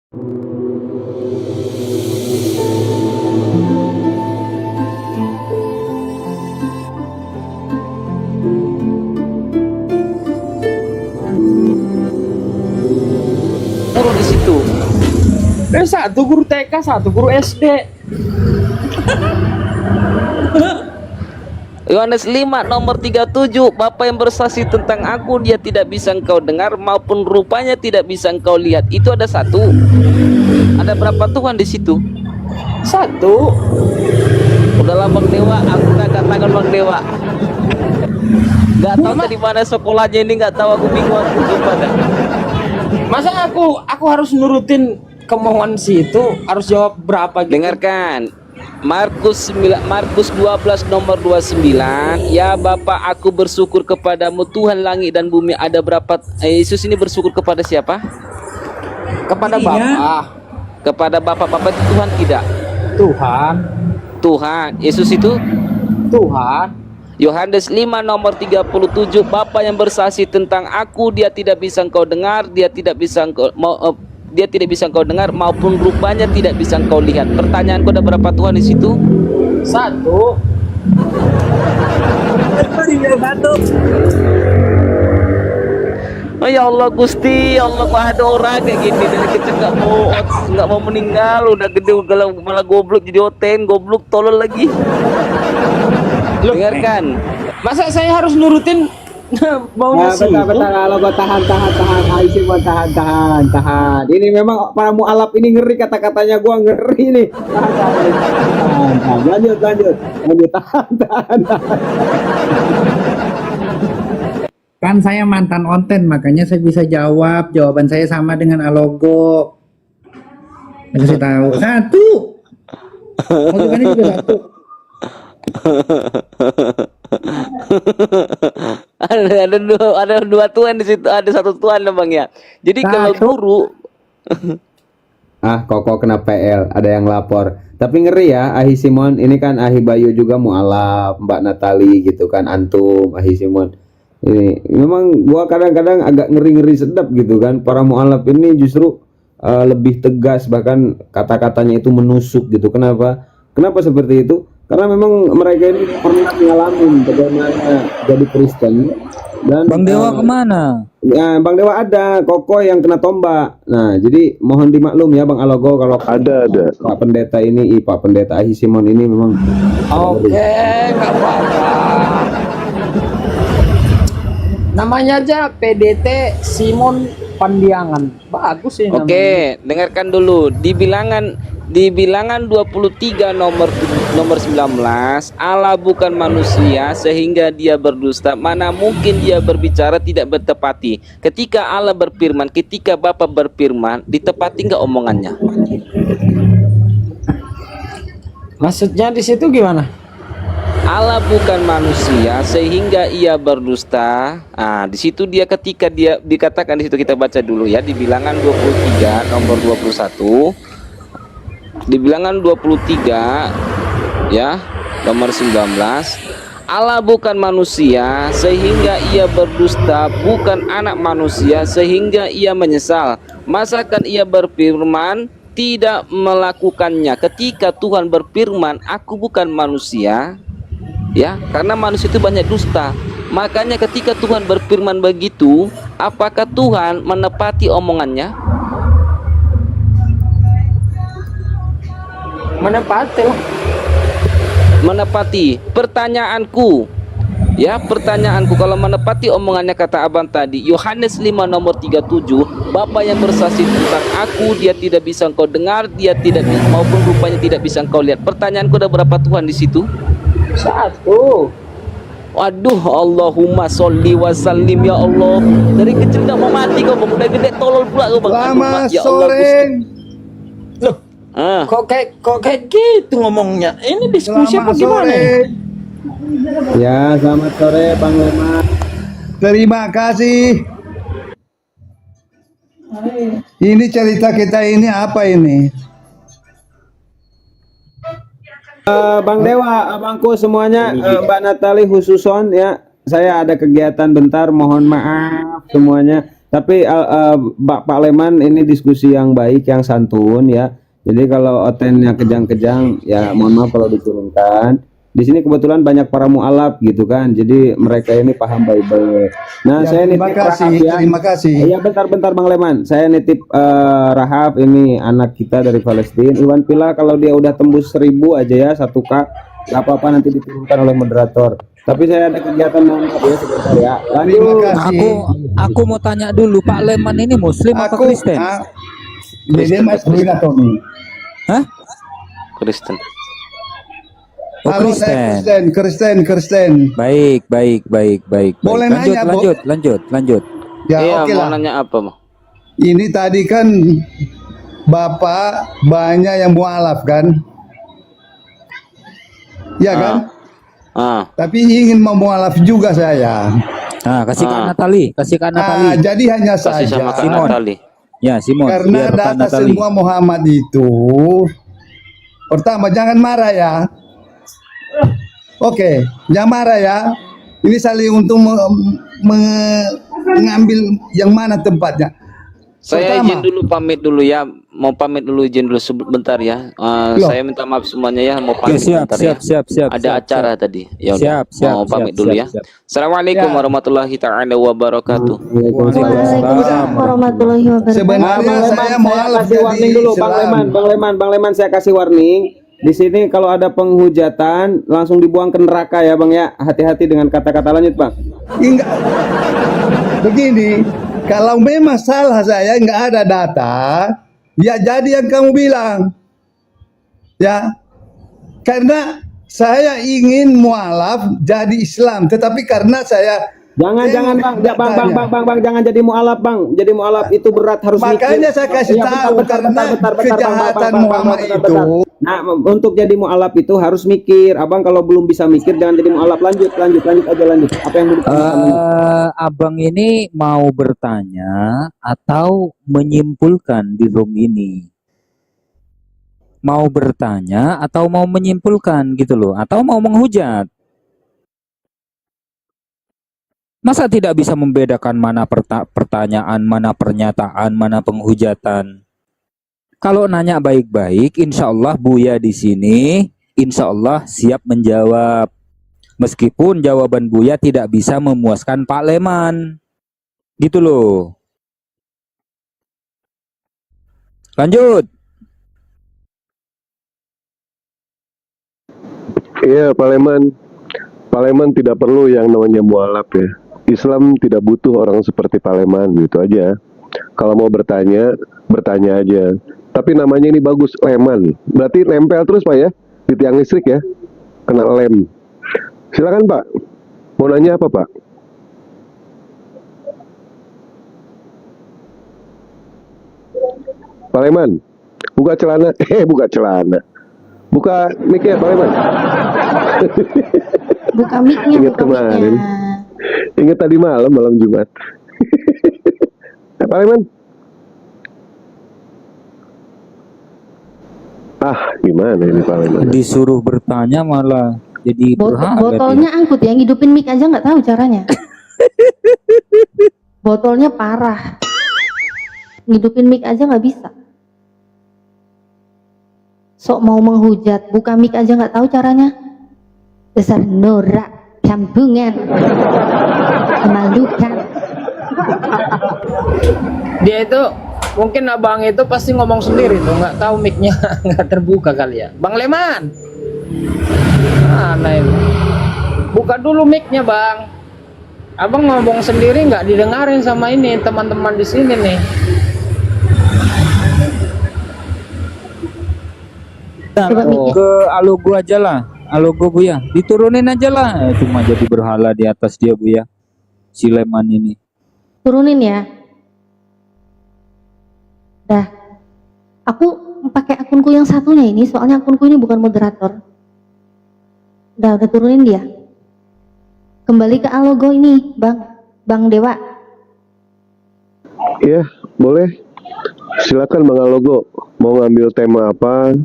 Guru di situ. Satu guru TK, satu guru SD. Yohanes 5 nomor 37, Bapa yang bersaksi tentang aku, dia tidak bisa engkau dengar maupun rupanya tidak bisa engkau lihat. Itu ada satu. Ada berapa Tuhan di situ? Satu. Udahlah Bang Dewa, aku nggak katakan Bang Dewa. Nggak tahu dari mana sekolahnya ini, nggak tahu, aku bingung aku coba dah. Masa aku harus nurutin kemauan si itu, harus jawab berapa gitu? Dengarkan. Markus 12 nomor 29, ya Bapa, aku bersyukur kepadamu Tuhan langit dan bumi. Ada berapa? Yesus ini bersyukur kepada siapa? Kepada Bapa. Kepada Bapa itu Tuhan tidak? Tuhan. Yesus itu Tuhan. Yohanes 5 nomor 37, Bapa yang bersaksi tentang aku, dia tidak bisa engkau dengar, dia tidak bisa engkau dengar maupun rupanya tidak bisa engkau lihat. Pertanyaanku, ada berapa Tuhan di situ? Satu. Oh ya Allah Gusti, ya Allah, kok ada orang kayak gini dari kecil nggak mau meninggal, udah gede malah goblok jadi oten, goblok tolol lagi. Dengarkan, masa saya harus nurutin maunya sih? Betul, kalau tahan. Aisyah mau tahan. Ini memang para mualaf ini ngeri, kata-katanya gua ngeri nih. Tahan. Lanjut. Tahan. Kan saya mantan onten, makanya saya bisa jawab. Jawaban saya sama dengan Alogo. Saya kasih tahu. Satu. Maksudnya juga satu. ada dua Tuhan di situ, ada satu Tuhan loh Bang ya. Jadi kalau guru Koko kena PL, ada yang lapor. Tapi ngeri ya, Ahi Simon ini kan Ahi Bayu juga mualaf, Mbak Natali gitu kan, antum Ahi Simon. Ini memang gua kadang-kadang agak ngeri-ngeri sedap gitu kan. Para mualaf ini justru lebih tegas, bahkan kata-katanya itu menusuk gitu. Kenapa seperti itu? Karena memang mereka ini pernah mengalami bagaimana jadi Kristen. Dan Bang Dewa kemana? Ya, Bang Dewa ada, Koko yang kena tombak. Nah, jadi mohon dimaklum ya Bang Alogo, kalau ada Pak Pendeta ini, Pak Pendeta Ahi Simon ini memang oke, nggak apa-apa. Namanya aja PDT Simon Pandiangan. Bagus sih namanya. Oke, dengarkan dulu. Di bilangan 23 nomor 19, Allah bukan manusia sehingga dia berdusta. Mana mungkin dia berbicara tidak bertepati. Ketika Allah berfirman, ketika Bapa berfirman, ditepati nggak omongannya? Maksudnya di situ gimana? Allah bukan manusia sehingga ia berdusta. Nah, di situ dia, ketika dia dikatakan di situ, kita baca dulu ya, di bilangan 23 nomor 21. Di bilangan 23 ya, nomor 19. Allah bukan manusia sehingga ia berdusta, bukan anak manusia sehingga ia menyesal. Masakan ia berfirman tidak melakukannya? Ketika Tuhan berfirman, aku bukan manusia, ya, karena manusia itu banyak dusta. Makanya ketika Tuhan berfirman begitu, apakah Tuhan menepati omongannya? Menepati. Pertanyaanku, kalau menepati omongannya kata abang tadi, Yohanes 5 nomor 37, Bapa yang bersaksi tentang aku, dia tidak bisa engkau dengar, dia tidak maupun rupanya tidak bisa engkau lihat. Pertanyaanku, ada berapa Tuhan di situ? Satu. Waduh, Allahumma sholli wa sallim ya Allah. Dari kecil gak mau mati kau Bang, udah gede tolol pula kau Bang. Selamat Ya Allah, sore. Loh, kok kayak gitu ngomongnya? Ini diskusi apa gimana? Ya, selamat sore Bang Lema. Terima kasih. Ini cerita kita ini apa ini? Bang Dewa, abangku semuanya, Mbak Natali khususon ya. Saya ada kegiatan bentar, mohon maaf semuanya. Tapi Pak Leman ini diskusi yang baik, yang santun ya. Jadi kalau otennya kejang-kejang ya mohon maaf kalau diturunkan. Di sini kebetulan banyak para mualaf gitu kan. Jadi mereka ini paham Bible. Nah, Ya, saya terima nitip kasih, Rahab ya. terima kasih. Iya, bentar Bang Leman. Saya nitip Rahab, ini anak kita dari Palestina. Iwan Pila kalau dia udah tembus 1000 aja ya, 1K, nggak apa-apa, nanti diturunkan oleh moderator. Tapi saya ada kegiatan mau ya sebentar ya. Terima Lanjut. kasih. Aku mau tanya dulu, Pak Leman ini Muslim atau Kristen? Ini Mas Rina Tommy. Hah? Kristen. Oh, Halo, saya Kristen. Kristen. Baik. Boleh Lanjut, nanya, Bu? lanjut. Ya, Iya, oke mau lah. nanya apa, Mo? Ini tadi kan Bapak banyak yang mualaf kan? Ya kan? Ah, Tapi ingin memualaf juga saya. Nah, kasih Kak Natali, Jadi hanya kasih sama Kak saja Simon. Natali. Ya, Simon. karena biar Kak data Natali. semua Muhammad itu, pertama jangan marah ya. Oke, jangan marah ya. Ini saling untuk mengambil yang mana tempatnya. Saya Pertama, izin dulu pamit dulu ya. Mau pamit dulu, izin dulu sebentar ya. Loh. Saya minta maaf semuanya ya. Mau Oke, pamit siap. sebentar ya. Ada siap, acara tadi. Ya udah. Siap, Mau pamit dulu ya. Assalamualaikum Ya. warahmatullahi taala wabarakatuh. Waalaikumsalam warahmatullahi wabarakatuh. sebenarnya saya mualaf kasih warning dulu, Islam. Bang Leman saya kasih warning. Di sini kalau ada penghujatan langsung dibuang ke neraka ya Bang ya. Hati-hati dengan kata-kata, lanjut Bang. Enggak. Begini, kalau memang salah saya nggak ada data, ya jadi yang kamu bilang, ya, karena saya ingin mualaf jadi Islam, tetapi karena saya Jangan Bang, jangan jadi mualaf Bang. Jadi mualaf itu berat, harus makanya mikir. saya kasih Iya, tahu karena kejahatan Muhammad itu. Nah, untuk jadi mualaf itu harus mikir. Abang kalau belum bisa mikir jangan jadi mualaf. Lanjut aja. Apa yang mau ditanyakan? Abang ini mau bertanya atau menyimpulkan di room ini? Mau bertanya atau mau menyimpulkan gitu loh, atau mau menghujat? Masa tidak bisa membedakan mana pertanyaan, mana pernyataan, mana penghujatan? Kalau nanya baik-baik, insya Allah Buya di sini, insya Allah siap menjawab. Meskipun jawaban Buya tidak bisa memuaskan Pak Leman, gitu loh. Lanjut. Iya, Pak Leman tidak perlu yang namanya mualaf ya. Islam tidak butuh orang seperti Pak Leman, gitu aja. Kalau mau bertanya aja. Tapi namanya ini bagus, Leman. Berarti nempel terus Pak ya, di tiang listrik ya. Kena lem. Silakan Pak. Mau nanya apa Pak? Pak Leman, buka celana. Buka celana. Buka mic-nya Pak Leman. Buka mic-nya, Ingat buka kemarin. mic-nya. Ingat tadi malam Jumat. Pak Leman. Gimana ini Pak Leman? Disuruh bertanya malah jadi berhala. Botolnya angkut ya, ngidupin mic aja nggak tahu caranya. Botolnya parah. Ngidupin mic aja nggak bisa. Sok mau menghujat, buka mic aja nggak tahu caranya. Dasar norak, kampungan, memalukan. Dia itu mungkin abang itu pasti ngomong sendiri tuh, nggak tahu mic-nya nggak terbuka kali ya. Bang Leman, mana ini? Buka dulu mic-nya bang. Abang ngomong sendiri nggak didengarin sama ini teman-teman di sini nih. Coba mic-nya. Ke alogo aja lah, alogo Buya, diturunin aja lah. Cuma jadi berhala di atas dia Buya, si Leman ini. Turunin ya. Dah. Aku pakai akunku yang satunya ini, soalnya akunku ini bukan moderator. Udah turunin dia. Kembali ke alogo ini, Bang Dewa. Iya, boleh. Silakan Bang Alogo. Mau ngambil tema apa?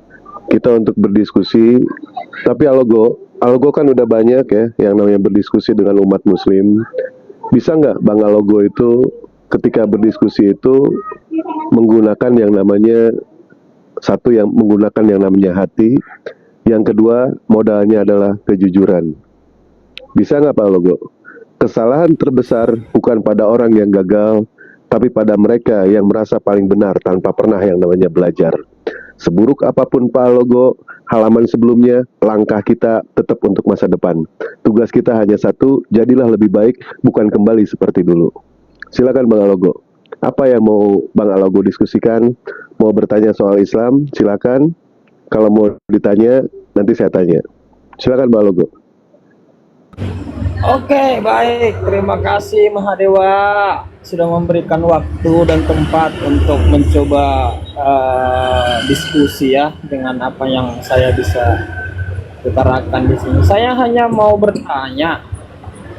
Kita untuk berdiskusi. Tapi Alogo kan udah banyak ya yang namanya berdiskusi dengan umat muslim. Bisa nggak Bang Alogo itu ketika berdiskusi itu menggunakan yang namanya satu, yang menggunakan yang namanya hati, yang kedua modalnya adalah kejujuran. Bisa nggak Pak Logo? Kesalahan terbesar bukan pada orang yang gagal, tapi pada mereka yang merasa paling benar tanpa pernah yang namanya belajar. Seburuk apapun Pak Logo, halaman sebelumnya, langkah kita tetap untuk masa depan. Tugas kita hanya satu, jadilah lebih baik, bukan kembali seperti dulu. Silakan Bang Alogo. Apa yang mau Bang Alogo diskusikan? Mau bertanya soal Islam? Silakan. Kalau mau ditanya, nanti saya tanya. Silakan Bang Alogo. Oke, baik. Terima kasih Mahadewa sudah memberikan waktu dan tempat untuk mencoba diskusi ya dengan apa yang saya bisa utarakan di sini. Saya hanya mau bertanya,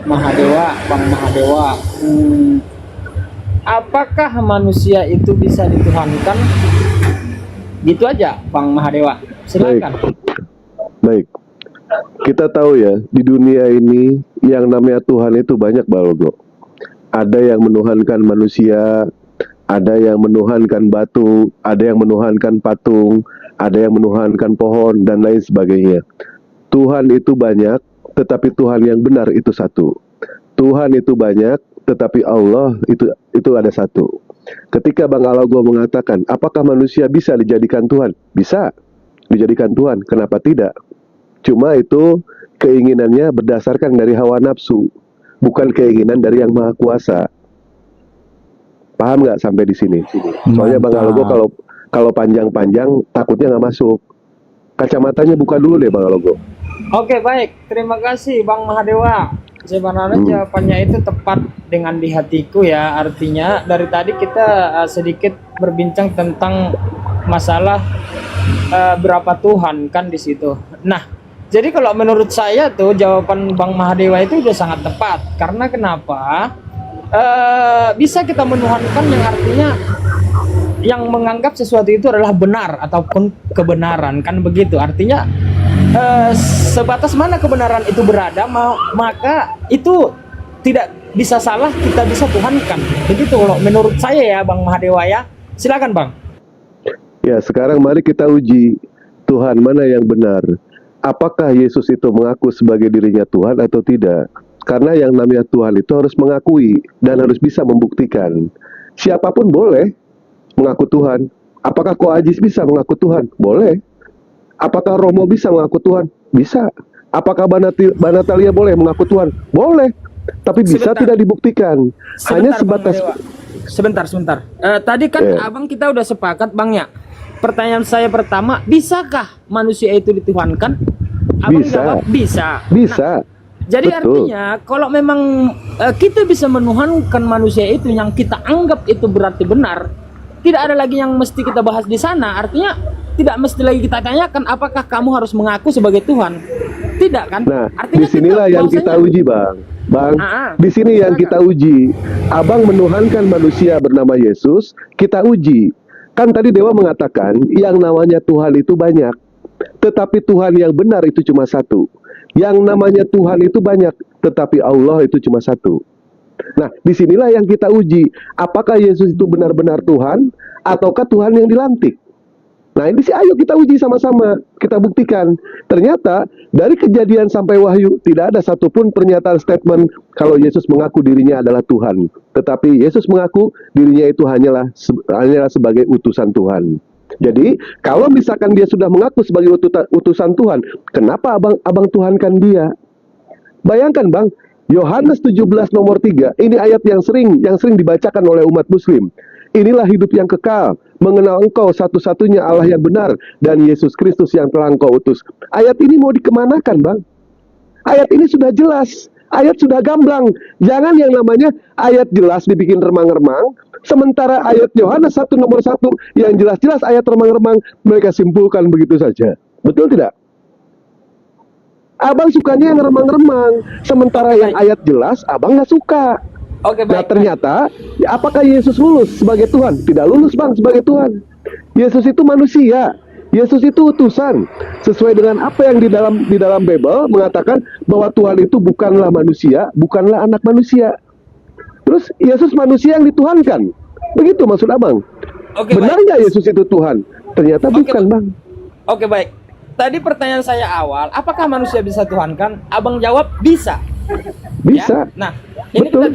Mahadewa, Bang Mahadewa, apakah manusia itu bisa dituhankan? Gitu aja, Bang Mahadewa. Silakan. Baik. Kita tahu ya, di dunia ini yang namanya Tuhan itu banyak Bang Alogo. Ada yang menuhankan manusia, ada yang menuhankan batu, ada yang menuhankan patung, ada yang menuhankan pohon, dan lain sebagainya. Tuhan itu banyak, tetapi Tuhan yang benar itu satu. Tuhan itu banyak, tetapi Allah itu ada satu. Ketika Bang Alogo mengatakan, apakah manusia bisa dijadikan Tuhan? Bisa dijadikan Tuhan, kenapa tidak? Cuma itu keinginannya berdasarkan dari hawa nafsu, bukan keinginan dari yang Maha Kuasa. Paham nggak sampai di sini? Soalnya Bang Alogo kalau panjang-panjang takutnya nggak masuk. Kacamatanya buka dulu deh Bang Alogo. Oke, baik. Terima kasih Bang Mahadewa. Sebenarnya jawabannya itu tepat dengan di hatiku ya. Artinya dari tadi kita sedikit berbincang tentang masalah berapa Tuhan kan di situ. Nah, jadi kalau menurut saya tuh jawaban Bang Mahadewa itu udah sangat tepat. Karena kenapa? Bisa kita menuhankan yang artinya yang menganggap sesuatu itu adalah benar ataupun kebenaran, kan begitu. Artinya sebatas mana kebenaran itu berada, maka itu tidak bisa salah, kita bisa tuhankan. Begitu kalau menurut saya ya Bang Mahadewa ya. Silakan Bang. Ya, sekarang mari kita uji Tuhan mana yang benar. Apakah Yesus itu mengaku sebagai dirinya Tuhan atau tidak? Karena yang namanya Tuhan itu harus mengakui dan harus bisa membuktikan. Siapapun boleh mengaku Tuhan. Apakah Koajis bisa mengaku Tuhan? Boleh. Apakah Romo bisa mengaku Tuhan? Bisa. Apakah Banatalia boleh mengaku Tuhan? Boleh. Tapi bisa tidak dibuktikan. Hanya sebatas... Sebentar. Tadi kan Abang kita udah sepakat Bang ya. Pertanyaan saya pertama, bisakah manusia itu dituhankan? Abang jawab bisa. Bisa. Nah, jadi betul. Artinya kalau memang kita bisa menuhankan manusia itu yang kita anggap itu berarti benar, tidak ada lagi yang mesti kita bahas di sana. Artinya tidak mesti lagi kita tanyakan apakah kamu harus mengaku sebagai Tuhan. Tidak kan? Nah, artinya disinilah yang kita uji Bang. Di sini yang kita uji. Abang menuhankan manusia bernama Yesus, kita uji. Kan tadi Dewa mengatakan yang namanya Tuhan itu banyak, tetapi Tuhan yang benar itu cuma satu. Yang namanya Tuhan itu banyak, tetapi Allah itu cuma satu. Nah, disinilah yang kita uji. Apakah Yesus itu benar-benar Tuhan, ataukah Tuhan yang dilantik? Nah, ini sih ayo kita uji sama-sama, kita buktikan. Ternyata dari Kejadian sampai Wahyu tidak ada satupun pernyataan statement kalau Yesus mengaku dirinya adalah Tuhan. Tetapi Yesus mengaku dirinya itu hanyalah sebagai utusan Tuhan. Jadi kalau misalkan dia sudah mengaku sebagai utusan Tuhan, kenapa abang tuhankan dia? Bayangkan Bang, Yohanes 17 nomor 3, ini ayat yang sering dibacakan oleh umat Muslim. Inilah hidup yang kekal, mengenal Engkau satu-satunya Allah yang benar, dan Yesus Kristus yang telah Engkau utus. Ayat ini mau dikemanakan Bang? Ayat ini sudah jelas, ayat sudah gamblang. Jangan yang namanya ayat jelas dibikin remang-remang, sementara ayat Yohanes 1 nomor 1 yang jelas-jelas ayat remang-remang mereka simpulkan begitu saja. Betul tidak? Abang sukanya yang remang-remang, sementara yang ayat jelas abang nggak suka. Oke, baik. Nah ternyata, ya, apakah Yesus lulus sebagai Tuhan? Tidak lulus Bang sebagai Tuhan. Yesus itu manusia. Yesus itu utusan. Sesuai dengan apa yang di dalam Bible mengatakan bahwa Tuhan itu bukanlah manusia, bukanlah anak manusia. Terus Yesus manusia yang dituhankan. Begitu maksud abang. Oke, Benar baik. nggak Yesus itu Tuhan? Ternyata Oke, bukan, Bang. Oke, baik. Tadi pertanyaan saya awal, apakah manusia bisa Tuhan kan? Abang jawab bisa. Bisa. Ya? Nah, ini Betul.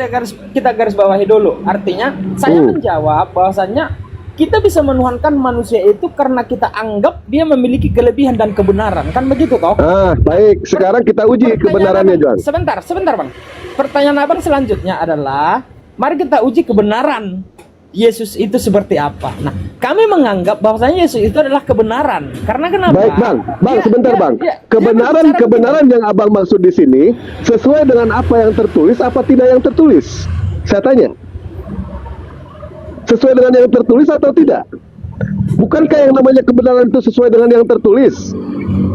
kita garis bawahi dulu. Artinya, saya Hmm. menjawab bahwasannya kita bisa menuhankan manusia itu karena kita anggap dia memiliki kelebihan dan kebenaran. Kan begitu toh? Baik. Sekarang kita uji kebenarannya, Abang, Joang. sebentar Bang. Pertanyaan Abang selanjutnya adalah, mari kita uji kebenaran Yesus itu seperti apa. Nah, kami menganggap bahwasanya Yesus itu adalah kebenaran. Karena kenapa? Baik, Bang. Bang, Dia- sebentar, dia- Bang. dia- dia Kebenaran berbicara yang Abang maksud di sini sesuai dengan apa yang tertulis apa tidak yang tertulis? Saya tanya. Sesuai dengan yang tertulis atau tidak? Bukankah yang namanya kebenaran itu sesuai dengan yang tertulis?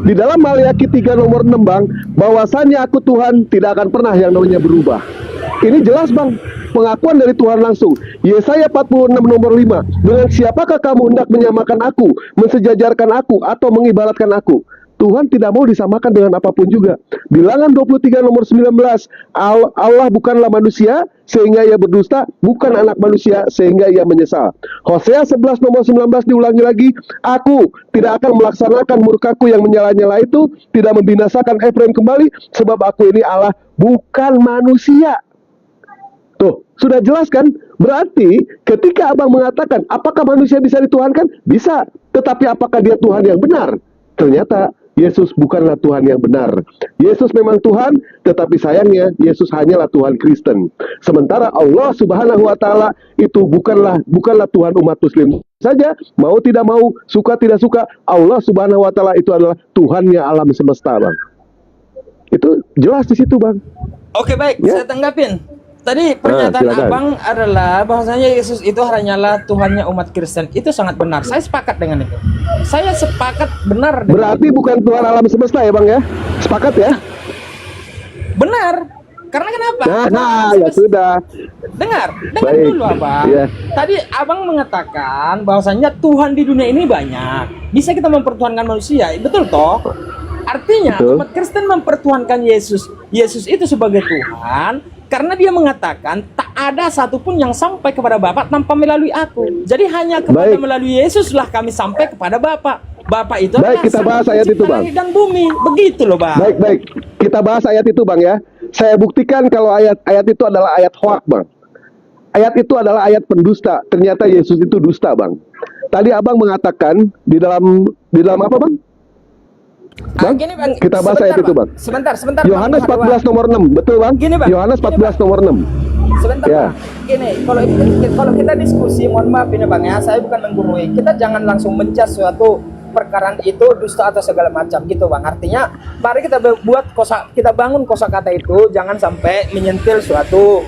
Di dalam Maliaki 3 nomor 6, Bang, bahwasannya aku Tuhan tidak akan pernah yang namanya berubah. Ini jelas, Bang. Pengakuan dari Tuhan langsung. Yesaya 46 nomor 5. Dengan siapakah kamu hendak menyamakan aku, mensejajarkan aku, atau mengibaratkan aku? Tuhan tidak mau disamakan dengan apapun juga. Bilangan 23 nomor 19. Allah bukanlah manusia sehingga ia berdusta, bukan anak manusia sehingga ia menyesal. Hosea 11 nomor 19 diulangi lagi. Aku tidak akan melaksanakan murkaku yang menyala-nyala itu, tidak membinasakan Efraim kembali, sebab aku ini Allah, bukan manusia. Tuh, sudah jelas kan? Berarti ketika abang mengatakan apakah manusia bisa dituhankan? Bisa. Tetapi apakah dia Tuhan yang benar? Ternyata Yesus bukanlah Tuhan yang benar. Yesus memang Tuhan, tetapi sayangnya Yesus hanyalah Tuhan Kristen. Sementara Allah Subhanahu wa taala itu bukanlah Tuhan umat muslim saja, mau tidak mau, suka tidak suka, Allah Subhanahu wa taala itu adalah Tuhannya alam semesta, Bang. Itu jelas di situ, Bang. Oke, baik, Ya. saya tanggapin. Tadi pernyataan silakan. Abang adalah bahwasanya Yesus itu hanyalah Tuhannya umat Kristen. Itu sangat benar. Saya sepakat dengan itu. Saya sepakat benar dengan Berarti bukan Tuhan alam semesta ya, Bang ya? Sepakat ya? benar. Karena kenapa? Ya sudah. Dengar Baik. dulu Abang. Iya. Tadi Abang mengatakan bahwasanya Tuhan di dunia ini banyak. Bisa kita mempertuhankan manusia, betul toh? Artinya Betul. umat Kristen mempertuhankan Yesus. Yesus itu sebagai Tuhan karena dia mengatakan tak ada satupun yang sampai kepada Bapa tanpa melalui aku. Jadi hanya kepada Baik. melalui Yesuslah kami sampai kepada Bapa. Bapa itu Baik, adalah kita Sang bahas ayat itu, Pencipta Bang. langit dan bumi. Begitu loh, Bang. Baik. Kita bahas ayat itu, Bang ya. Saya buktikan kalau ayat itu adalah ayat hoak, Bang. Ayat itu adalah ayat pendusta. Ternyata Yesus itu dusta, Bang. Tadi Abang mengatakan di dalam apa, Bang? Bang, Gini, Bang. kita bahas ayat itu, Bang. Sebentar. Yohanes Bang. 14 nomor 6, betul, Bang? Gini, Bang. Yohanes Gini, 14 nomor 6. Sebentar, Ya. Bang. Gini, kalau kita diskusi, mohon maaf ini Bang ya, saya bukan menggurui. Kita jangan langsung menjudge suatu perkara itu dusta atau segala macam gitu, Bang. Artinya, mari kita bangun kosakata itu jangan sampai menyentil suatu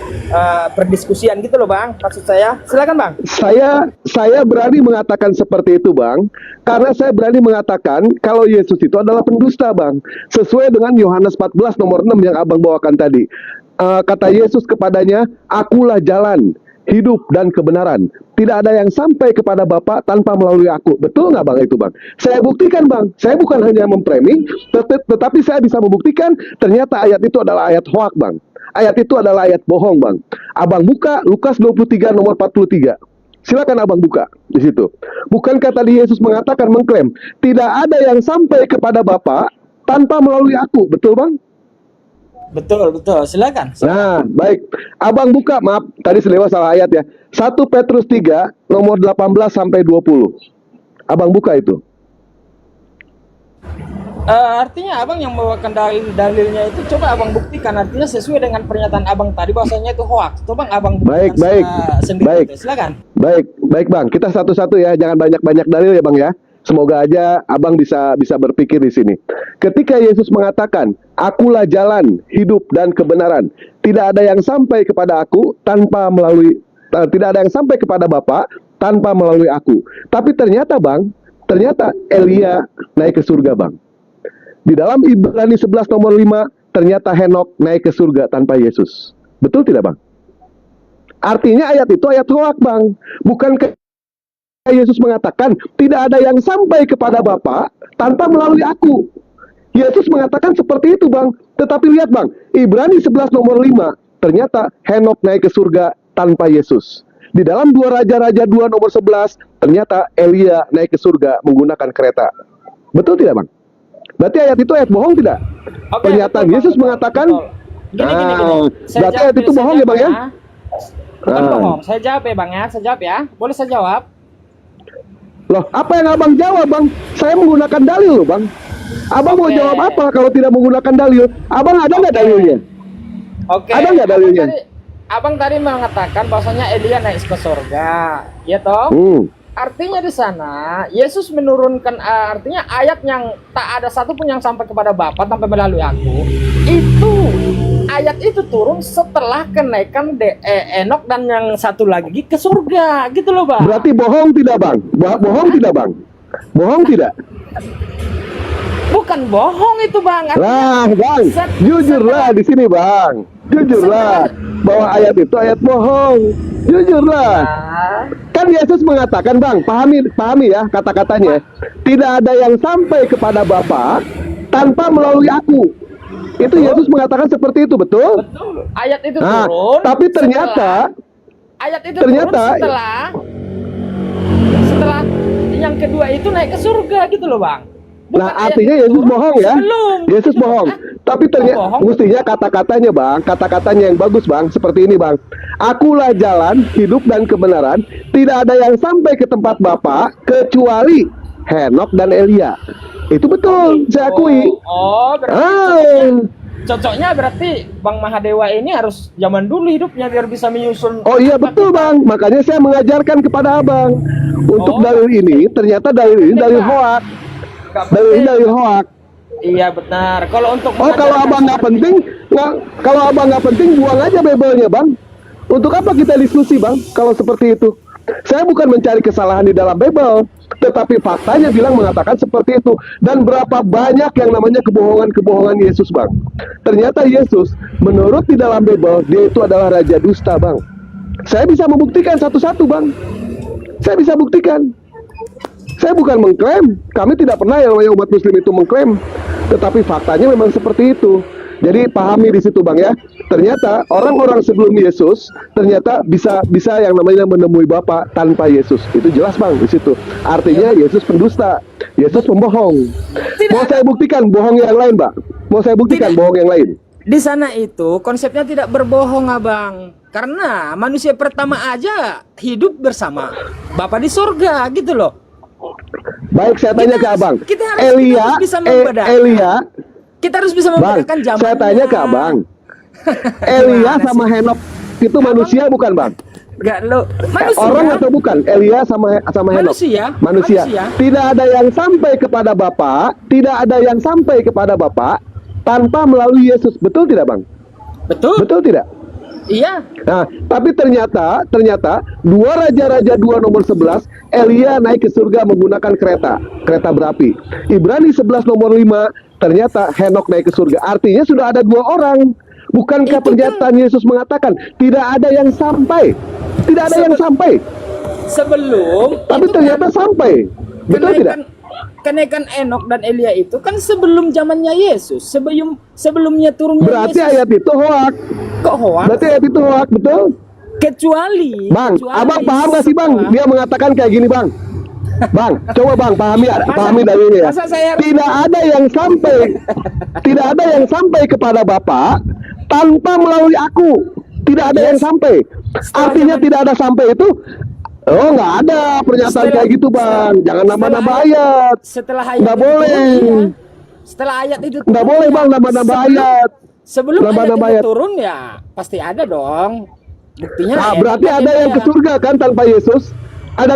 perdiskusian gitu loh, Bang. Maksud saya, silakan, Bang. Saya berani mengatakan seperti itu, Bang, karena saya berani mengatakan kalau Yesus itu adalah pendusta, Bang. Sesuai dengan Yohanes 14 nomor 6 yang Abang bawakan tadi. Kata Yesus kepadanya, "Akulah jalan, hidup dan kebenaran. Tidak ada yang sampai kepada Bapa tanpa melalui aku." Betul nggak, Bang, itu, Bang? Saya buktikan, Bang. Saya bukan hanya memframing, tetapi saya bisa membuktikan ternyata ayat itu adalah ayat hoak, Bang. Ayat itu adalah ayat bohong, Bang. Abang buka Lukas 23 nomor 43. Silakan Abang buka di situ. Bukankah tadi Yesus mengatakan, mengklaim, tidak ada yang sampai kepada Bapa tanpa melalui aku. Betul, Bang? Betul. Silakan. Nah, baik. Abang buka, maaf, tadi selewat salah ayat ya. 1 Petrus 3 nomor 18 sampai 20. Abang buka itu. Artinya Abang yang membawakan dalilnya itu coba Abang buktikan, artinya sesuai dengan pernyataan Abang tadi bahwasanya itu hoax. Coba Abang buktikan Baik. sendiri. Baik. Itu. Silakan. Baik, Bang. Kita satu-satu ya, jangan banyak-banyak dalil ya, Bang ya. Semoga aja Abang bisa berpikir di sini. Ketika Yesus mengatakan, "Akulah jalan, hidup dan kebenaran. Tidak ada yang sampai kepada aku tanpa melalui tidak ada yang sampai kepada Bapa tanpa melalui aku." Tapi ternyata, Bang, Elia naik ke surga, Bang. Di dalam Ibrani 11 nomor 5, ternyata Henok naik ke surga tanpa Yesus. Betul tidak, Bang? Artinya ayat itu ayat hoak, Bang. Bukankah Yesus mengatakan, tidak ada yang sampai kepada Bapa tanpa melalui aku. Yesus mengatakan seperti itu, Bang. Tetapi lihat, Bang, Ibrani 11 nomor 5, ternyata Henok naik ke surga tanpa Yesus. Di dalam 2 Raja-Raja 2 nomor 11, ternyata Elia naik ke surga menggunakan kereta. Betul tidak, Bang? Berarti ayat itu ayat bohong tidak? Oke, Pernyataan betul, Yesus Bang, mengatakan, betul. Gini. Saya berarti jawab ayat itu saya bohong ya, jawab Bang ya? Bukan Ah. bohong. Saya jawab ya, Bang ya. Saya jawab ya. Boleh saya jawab? Loh, apa yang Abang jawab, Bang? Saya menggunakan dalil loh, Bang. Abang mau Oke. jawab apa kalau tidak menggunakan dalil? Abang ada nggak Oke. dalilnya? Oke. Ada nggak dalilnya? Abang tadi mengatakan bahwasanya Elia naik ke surga, ya toh? Artinya di sana Yesus menurunkan artinya ayat yang tak ada satupun yang sampai kepada Bapa tanpa melalui aku. Itu ayat itu turun setelah kenaikan Enok dan yang satu lagi ke surga, gitu loh, Bang. Berarti bohong tidak, Bang? Bohong tidak, Bang? Bohong tidak? Bukan bohong itu, Bang. Lah, Bang, jujurlah di sini, Bang. Jujurlah bahwa ayat itu ayat bohong. Jujurlah. Kan Yesus mengatakan, Bang, pahami ya kata-katanya. Tidak ada yang sampai kepada Bapa tanpa melalui aku. Itu Yesus mengatakan seperti itu, betul? Betul. Ayat itu Nah, turun. tapi ternyata ayat itu ternyata turun setelah yang kedua itu naik ke surga, gitu loh, Bang. Bukan nah, ayat artinya itu Yesus turun bohong ya. sebelum. Yesus bohong. Tapi ternyata bohong? mestinya kata-katanya, Bang, kata-katanya yang bagus, Bang, seperti ini, Bang. Akulah jalan, hidup dan kebenaran. Tidak ada yang sampai ke tempat Bapa kecuali Henok dan Elia. Itu betul, saya akui. Berarti cocoknya berarti Bang Mahadewa ini harus zaman dulu hidupnya biar bisa menyusun. Oh iya betul, Bang. Makanya saya mengajarkan kepada Abang. Untuk dalil ini, ternyata dalil ini dalil hoak. Dalil ini dalil hoak. Iya benar. Kalau untuk Oh, kalau Abang nggak penting, kalau Abang nggak penting, buang aja Bible-nya, Bang. Untuk apa kita diskusi, Bang? Kalau seperti itu, saya bukan mencari kesalahan di dalam Bible, tetapi faktanya mengatakan seperti itu. Dan berapa banyak yang namanya kebohongan Yesus, Bang. Ternyata Yesus, menurut di dalam Bible, dia itu adalah raja dusta, Bang. Saya bisa membuktikan satu-satu, Bang. Saya bisa buktikan. Saya bukan mengklaim, kami tidak pernah yang namanya umat Muslim itu mengklaim, tetapi faktanya memang seperti itu. Jadi pahami di situ, Bang ya. Ternyata orang-orang sebelum Yesus ternyata bisa yang namanya menemui Bapa tanpa Yesus. Itu jelas, Bang, di situ. Artinya Yesus pendusta, Yesus pembohong. Mau saya buktikan bohong yang lain, Bang? Mau saya buktikan bohong yang lain? di sana itu konsepnya tidak berbohong, Abang. Karena manusia pertama aja hidup bersama Bapa di surga, gitu loh. Baik, saya tanya ke Abang. kita harus bisa membedakan. Kita harus bisa Bang, membedakan zaman. saya tanya ke Abang. Elia sama Henok itu manusia bukan, Bang? Enggak lo. Manusia. Orang atau bukan? Elia sama Henok. Manusia. Tidak ada yang sampai kepada Bapa, tidak ada yang sampai kepada Bapa tanpa melalui Yesus. Betul tidak, Bang? Betul. Betul tidak? Iya. Nah, tapi ternyata 2 Raja-Raja 2 nomor 11, Elia naik ke surga menggunakan kereta berapi. Ibrani 11 nomor 5, ternyata Henok naik ke surga. Artinya sudah ada 2 orang. Bukankah pernyataan Yesus mengatakan tidak ada yang sampai? Tidak ada yang sampai. Sebelum Tapi itu ternyata sampai. Betul tidak? Kenaikan Enok dan Elia itu kan sebelum zamannya Yesus, sebelumnya turunnya Berarti Yesus. ayat itu hoak. Kok hoak? Berarti ayat itu hoak, betul? Kecuali Abang paham gak sih, Bang? Dia mengatakan kayak gini, Bang. Bang, coba Bang pahami dalilnya ya. Tidak ada yang sampai kepada Bapa tanpa melalui aku. Tidak ada yang sampai. Artinya tidak ada sampai itu. Oh, nggak ada pernyataan kayak gitu, Bang. Jangan nambah-nambah ayat. Setelah ayat Nggak itu boleh. turun, ya. Setelah ayat itu turun, Nggak boleh, Bang, nambah-nambah ayat. Sebelum Nambah-nambah ayat ayat. itu turun ya pasti ada dong. Buktinya Nah, Enok berarti dan ada yang Elia. ke surga kan tanpa Yesus? Ada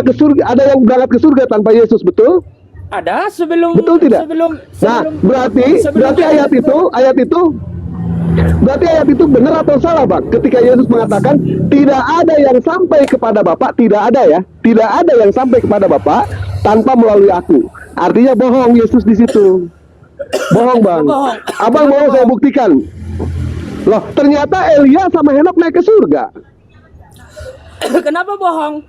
yang berangkat ke surga tanpa Yesus, betul? Ada sebelum. Betul tidak? Nah, sebelum berarti ayat itu benar atau salah, Bang? Ketika Yesus mengatakan tidak ada yang sampai kepada Bapa, tidak ada yang sampai kepada Bapa tanpa melalui aku. Artinya bohong Yesus di situ. Bohong, Bang. Bohong. Abang mau saya buktikan. Loh, ternyata Elia sama Henok naik ke surga. Kenapa bohong?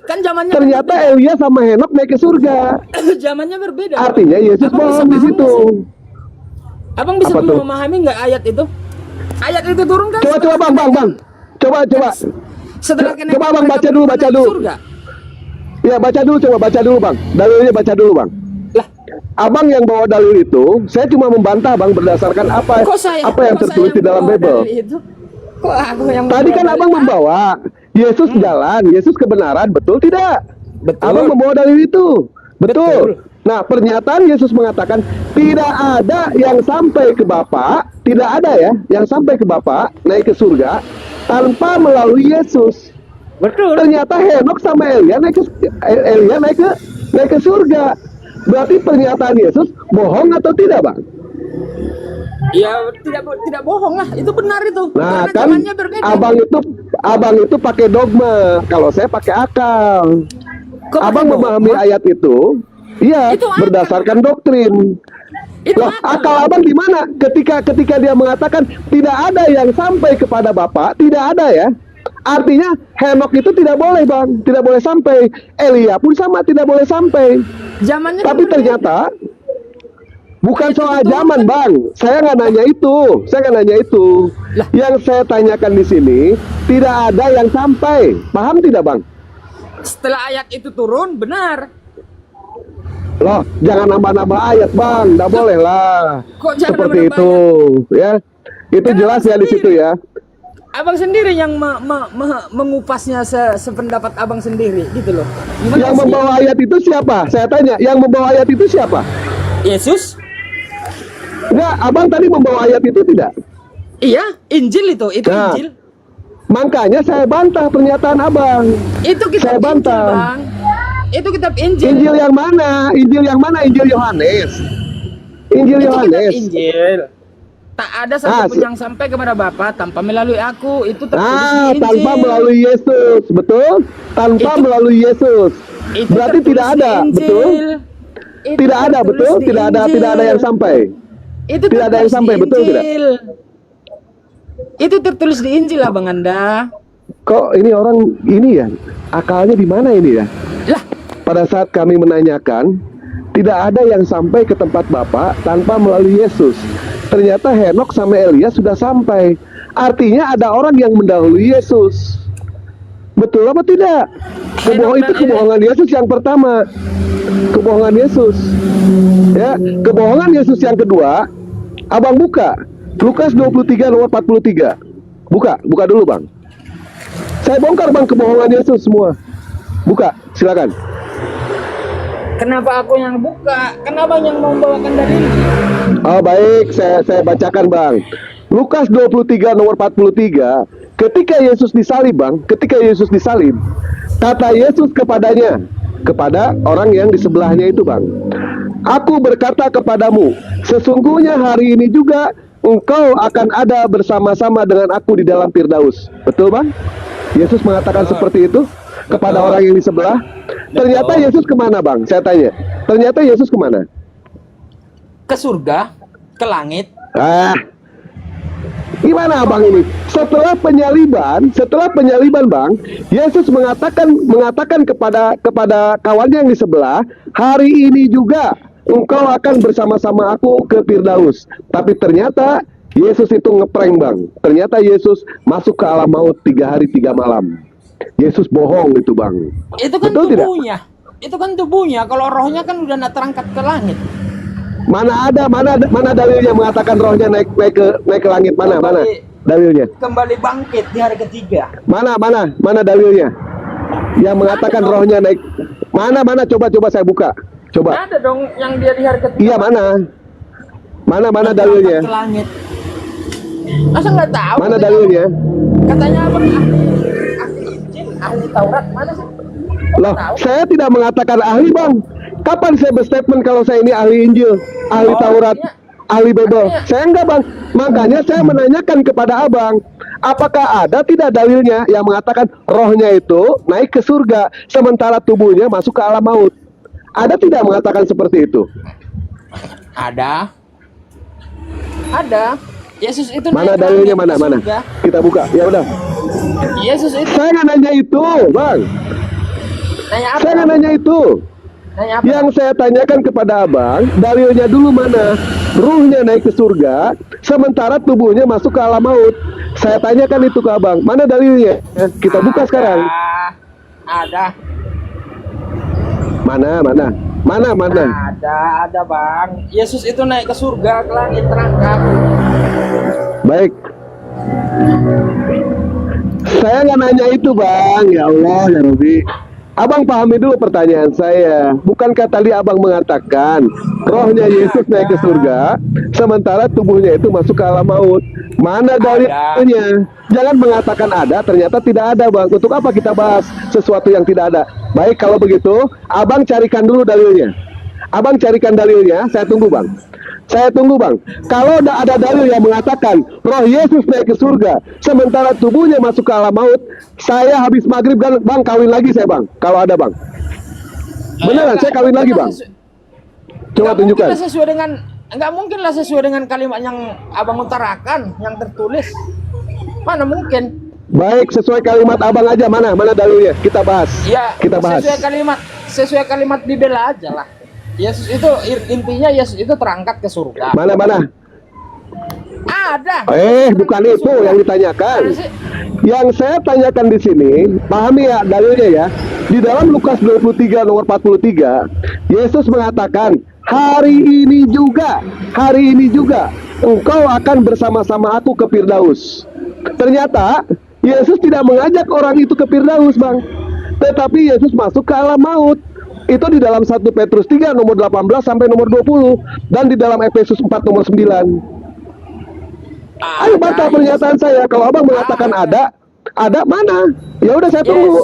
Kan zamannya Ternyata Elia sama Henok naik ke surga. zamannya berbeda. Artinya Yesus bohong di situ. Abang bisa Apa tuh? memahami nggak ayat itu? Ayat itu turun kan? Coba Bang. Coba. Setelah kenaikan Coba Bang mereka baca dulu, berdua baca naik ke dulu. surga. Ya baca dulu, coba baca dulu Bang. Dalilnya baca dulu Bang. Lah, Abang yang bawa dalil itu, saya cuma membantah Bang berdasarkan apa kok saya yang kok tertulis saya di dalam bawa Bible. dalil itu? Kok aku yang Tadi membawa kan dalil? Abang membawa Yesus jalan, Yesus kebenaran, betul tidak? Betul. Abang membawa dalil itu, Betul. betul. Nah, pernyataan Yesus mengatakan tidak ada yang sampai ke Bapa, tidak ada ya yang sampai ke Bapa naik ke surga tanpa melalui Yesus. Betul. Ternyata Henok sama Elia naik ke surga. Berarti pernyataan Yesus bohong atau tidak, Bang? Ya tidak bohong lah, itu benar itu. Nah, Karena kan zamannya berbeda. abang itu pakai dogma, kalau saya pakai akal. Kok pakai Abang dogma? memahami ayat itu, iya, Itu akal. berdasarkan doktrin. Itu Loh, akal. akal abang di mana? Ketika dia mengatakan tidak ada yang sampai kepada Bapa, tidak ada ya. Artinya Henok itu tidak boleh, Bang, tidak boleh sampai. Elia pun sama, tidak boleh sampai. Zamannya Tapi berbeda. ternyata bukan Itu soal betul, zaman, kan? Bang. Saya nggak nanya itu. Lah. Yang saya tanyakan di sini tidak ada yang sampai. Paham tidak, Bang? Setelah ayat itu turun, benar. Loh, jangan nambah-nambah ayat, Bang. Nggak boleh lah. Kok jangan Seperti nambah-nambah itu, ya. Itu Kan jelas abang ya di situ sendiri. ya. Abang sendiri yang mengupasnya sependapat abang sendiri, gitu loh. Gimana Yang sih? membawa ayat itu siapa? Saya tanya, yang membawa ayat itu siapa? Yesus? Enggak, Abang tadi membawa ayat itu tidak? Iya, Injil itu Nah. Injil. Makanya saya bantah pernyataan Abang. Itu Saya kitab Injil, bantah. Bang. Itu kitab Injil. Injil yang mana? Injil yang mana? Injil Yohanes. Injil Itu kitab Yohanes. Injil. Tak ada satupun se- yang sampai kepada Bapa tanpa melalui aku. Itu tertulis Ah, di Injil. tanpa melalui Yesus, betul? Tanpa Itu- melalui Yesus. Itu Berarti tertulis tidak di ada, Injil. betul? Itu Tidak ada, tertulis betul? di Tidak ada Injil. yang sampai. Itu Tidak ada yang tertulis sampai, di betul tidak? Injil. Itu tertulis di Injil, Abang Anda. Kok ini orang ini ya? Akalnya di mana ini ya? Lah, Pada saat kami menanyakan, tidak ada yang sampai ke tempat Bapa tanpa melalui Yesus. Ternyata Henok sama Elia sudah sampai. Artinya ada orang yang mendahului Yesus. Betul apa tidak? Henok dan Kebohongan Yesus yang pertama. Kebohongan Yesus. Ya, kebohongan Yesus yang kedua. Abang buka Lukas 23 nomor 43. Buka dulu, Bang. Saya bongkar, Bang, kebohongan Yesus semua. Buka, silakan. kenapa aku yang buka? Kenapa yang mau membawakan dalil? Oh baik, saya bacakan, Bang. Lukas 23 nomor 43. Ketika Yesus disalib, Bang, kata Yesus kepadanya, kepada orang yang di sebelahnya itu, Bang, aku berkata kepadamu, sesungguhnya hari ini juga engkau akan ada bersama-sama dengan aku di dalam Firdaus. Betul, Bang? Yesus mengatakan seperti itu kepada orang yang di sebelah. Ternyata Yesus kemana, Bang? Saya tanya. Ternyata Yesus kemana? Ke surga, ke langit. Ah, gimana Abang ini? Setelah penyaliban, Bang, Yesus mengatakan kepada kawannya yang di sebelah, hari ini juga engkau akan bersama-sama aku ke Firdaus. Tapi ternyata Yesus itu ngeprank, Bang. Ternyata Yesus masuk ke alam maut 3 hari 3 malam. Yesus bohong itu, Bang. Itu kan Betul tidak? tubuhnya. Itu kan tubuhnya. Kalau rohnya kan udah terangkat ke langit. Mana dalilnya mengatakan rohnya naik ke langit? Mana dalilnya? Kembali bangkit di hari ketiga. Mana dalilnya? Yang mengatakan rohnya naik. Mana coba saya buka. Coba. Ada dong yang dia di hari ketiga. Iya, mana terangkat dalilnya? ke langit. Masa nggak tahu? Mana dalilnya? Katanya abang ahli Injil, ahli Taurat, mana sih? Loh, saya tidak mengatakan ahli, Bang. Kapan saya berstatement kalau saya ini ahli Injil, ahli Taurat, ahli Bible? Saya enggak, Bang. Makanya saya menanyakan kepada Abang, apakah ada tidak dalilnya yang mengatakan rohnya itu naik ke surga sementara tubuhnya masuk ke alam maut? Ada tidak mengatakan seperti itu? Ada. Yesus itu Mana naik ke dalilnya? langit, ke Mana? surga. Kita buka. Ya udah. Yesus itu Saya nggak nanya itu, Bang. nanya apa? Saya nggak nanya itu. Nanya apa? Yang saya tanyakan kepada abang, dalilnya dulu mana? Ruhnya naik ke surga, sementara tubuhnya masuk ke alam maut. Saya tanyakan itu ke abang, mana dalilnya? Kita buka sekarang. Ada. Mana? Ada bang. Yesus itu naik ke surga, ke langit, terangkat. Baik. Saya nggak nanya itu bang, ya Allah ya Robi. Abang pahami dulu pertanyaan saya. Bukankah tadi abang mengatakan rohnya Yesus naik ke surga, sementara tubuhnya itu masuk ke alam maut? Mana dalilnya? Jangan mengatakan ada, ternyata tidak ada bang. Untuk apa kita bahas sesuatu yang tidak ada? Baik, kalau begitu, abang carikan dulu dalilnya. Abang carikan dalilnya, saya tunggu bang. Saya tunggu bang. Kalau ada dalil yang mengatakan roh Yesus naik ke surga, sementara tubuhnya masuk ke alam maut, saya habis maghrib bang kawin lagi saya bang. Kalau ada bang. Beneran saya kawin lagi bang. Coba tunjukkan. Enggak mungkin lah sesuai dengan kalimat yang abang utarakan, yang tertulis. Mana mungkin? Baik, sesuai kalimat abang aja, mana dalilnya? Kita bahas. Ya, kita bahas. Sesuai kalimat Bibel aja lah. Yesus itu intinya Yesus itu terangkat ke surga. Mana? Ada. Bukan itu yang ditanyakan. Yang saya tanyakan di sini, pahami ya dalilnya ya. Di dalam Lukas 23 nomor 43, Yesus mengatakan, hari ini juga engkau akan bersama-sama aku ke Firdaus. Ternyata Yesus tidak mengajak orang itu ke Firdaus, Bang. Tetapi Yesus masuk ke alam maut. Itu di dalam 1 Petrus 3 nomor 18 sampai nomor 20 dan di dalam Efesus 4 nomor 9. Ayo bantah pernyataan saya. Kalau abang mengatakan ada mana? Ya udah saya tunggu.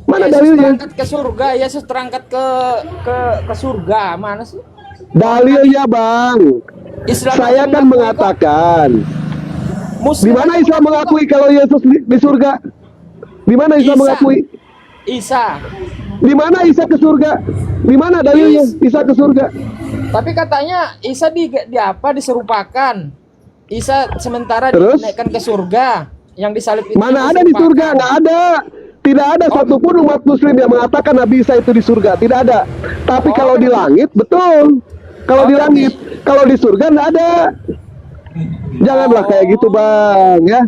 Mana dalilnya? Terangkat ke surga, Yesus terangkat ke surga. Mana sih? Dalilnya bang. Saya kan mengatakan. Di mana Isa mengakui kalau Yesus di surga? Di mana Isa mengakui? Isa. Di mana Isa ke surga? Di mana dalilnya Isa ke surga? Tapi katanya Isa diserupakan. Isa sementara terus? Dinaikkan ke surga. Yang disalib itu mana ada di surga? Nggak ada. Tidak ada satupun umat muslim yang mengatakan Nabi Isa itu di surga. Tidak ada. Tapi kalau di langit, betul. Kalau di langit. Kalau di surga nggak ada. Janganlah kayak gitu bang ya.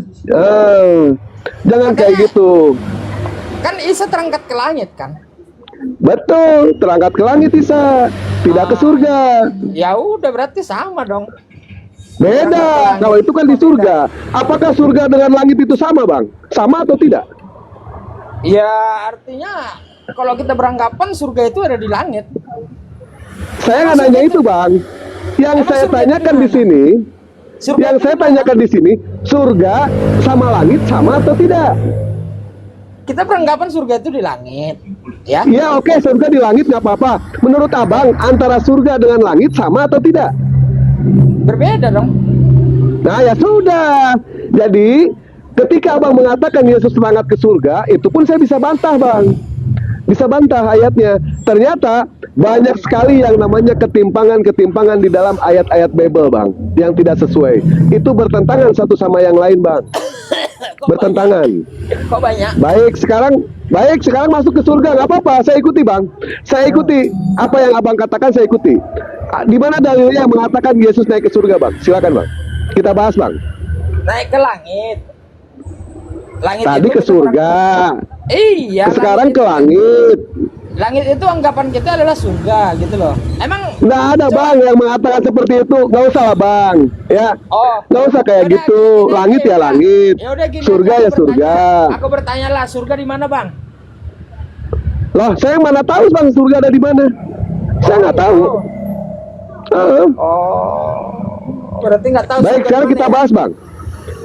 Jangan kayak gitu. Kan Isa terangkat ke langit kan? Betul, terangkat ke langit Isa, tidak ke surga. Ya udah berarti sama dong. Beda, kalau itu kan di surga. Apakah surga dengan langit itu sama bang? Sama atau tidak? Ya artinya kalau kita beranggapan surga itu ada di langit. Saya nggak nanya itu bang. Yang saya tanyakan di sini, surga sama langit sama atau tidak? Kita beranggapan surga itu di langit, ya? Iya oke, surga di langit nggak apa-apa. Menurut abang antara surga dengan langit sama atau tidak? Berbeda dong. Nah ya sudah. Jadi ketika abang mengatakan Yesus terangkat ke surga, itu pun saya bisa bantah bang. Bisa bantah ayatnya. Ternyata banyak sekali yang namanya ketimpangan di dalam ayat-ayat Bible bang, yang tidak sesuai. Itu bertentangan satu sama yang lain bang. Bertentangan. Kok banyak? Baik sekarang masuk ke surga nggak apa-apa. Saya ikuti bang. Saya ikuti apa yang abang katakan. Saya ikuti. Di mana dalilnya yang mengatakan Yesus naik ke surga bang? Silakan bang. Kita bahas bang. Naik ke langit. Langit tadi ke surga. Iya. Sekarang ke langit. Langit itu anggapan kita adalah surga gitu loh. Emang nggak ada bang yang mengatakan seperti itu. Nggak usah lah bang. Ya. Nggak usah kayak gitu. Langit ya langit. Surga ya surga. Aku bertanya lah, surga di mana bang? Loh, saya mana tahu bang surga ada di mana? Saya nggak tahu. Berarti nggak tahu. Baik, sekarang kita bahas bang.